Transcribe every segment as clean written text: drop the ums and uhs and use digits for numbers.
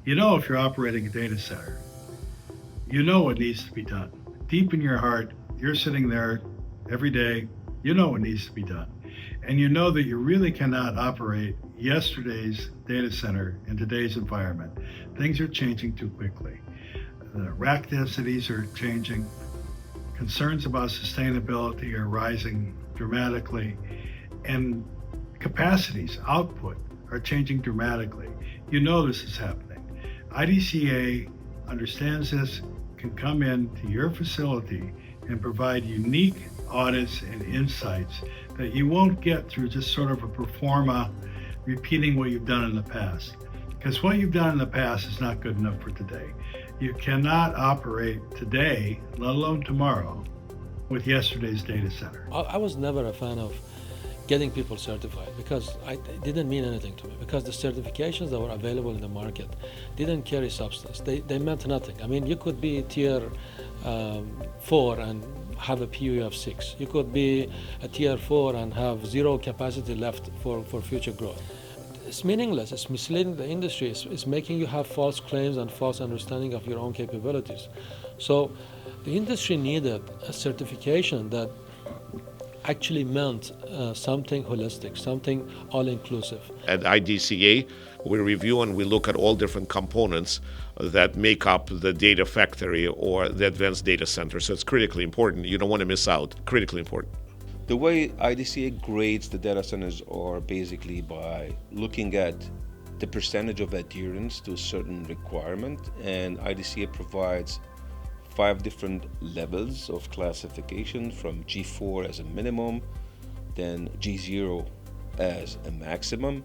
You know if you're operating a data center, you know what needs to be done. Deep in your heart, you're sitting there every day, you know what needs to be done. And you know that you really cannot operate yesterday's data center in today's environment. Things are changing too quickly. The rack densities are changing. Concerns about sustainability are rising dramatically. And capacities, output, are changing dramatically. You know this is happening. IDCA understands this, can come into your facility and provide unique audits and insights that you won't get through just sort of a pro forma repeating what you've done in the past. Because what you've done in the past is not good enough for today. You cannot operate today, let alone tomorrow, with yesterday's data center. I was never a fan of getting people certified because it didn't mean anything to me, because the certifications that were available in the market didn't carry substance. They meant nothing. I mean, you could be tier 4 and have a PUE of 6. You could be a tier 4 and have zero capacity left for future growth. It's meaningless. It's misleading the industry. It's making you have false claims and false understanding of your own capabilities. So the industry needed a certification that actually meant something holistic, something all-inclusive. At IDCA, we review and we look at all different components that make up the data factory or the advanced data center. So it's critically important. You don't want to miss out. Critically important. The way IDCA grades the data centers are basically by looking at the percentage of adherence to a certain requirement, and IDCA provides 5 different levels of classification, from G4 as a minimum, then G0 as a maximum,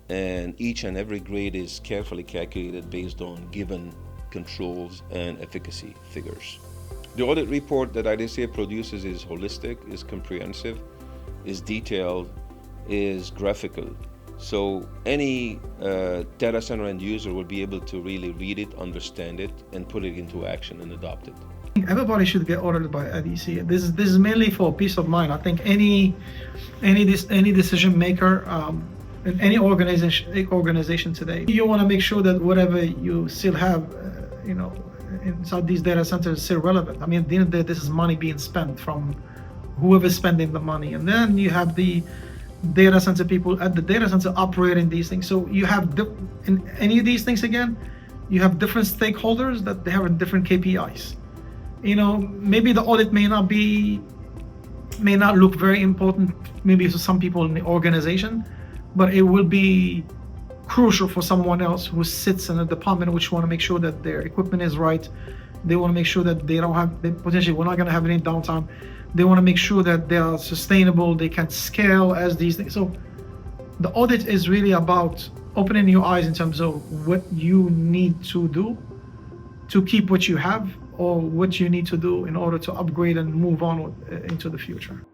and each and every grade is carefully calculated based on given controls and efficacy figures. The audit report that IDCA produces is holistic, is comprehensive, is detailed, is graphical. So any data center end user will be able to really read it, understand it, and put it into action and adopt it. Everybody should get audited by IDCA. This is mainly for peace of mind. I think any decision maker in any organization today, you want to make sure that whatever you still have, inside these data centers is still relevant. I mean, at the end of the day, this is money being spent from whoever's spending the money, and then you have the data center people at the data center operating these things. So you have in any of these things, again, you have different stakeholders that they have different KPIs. Maybe the audit may not look very important maybe to some people in the organization, but it will be crucial for someone else who sits in a department which want to make sure that their equipment is right. They want to make sure that we're not going to have any downtime. They want to make sure that they are sustainable, they can scale as these things. So the audit is really about opening your eyes in terms of what you need to do to keep what you have, or what you need to do in order to upgrade and move on into the future.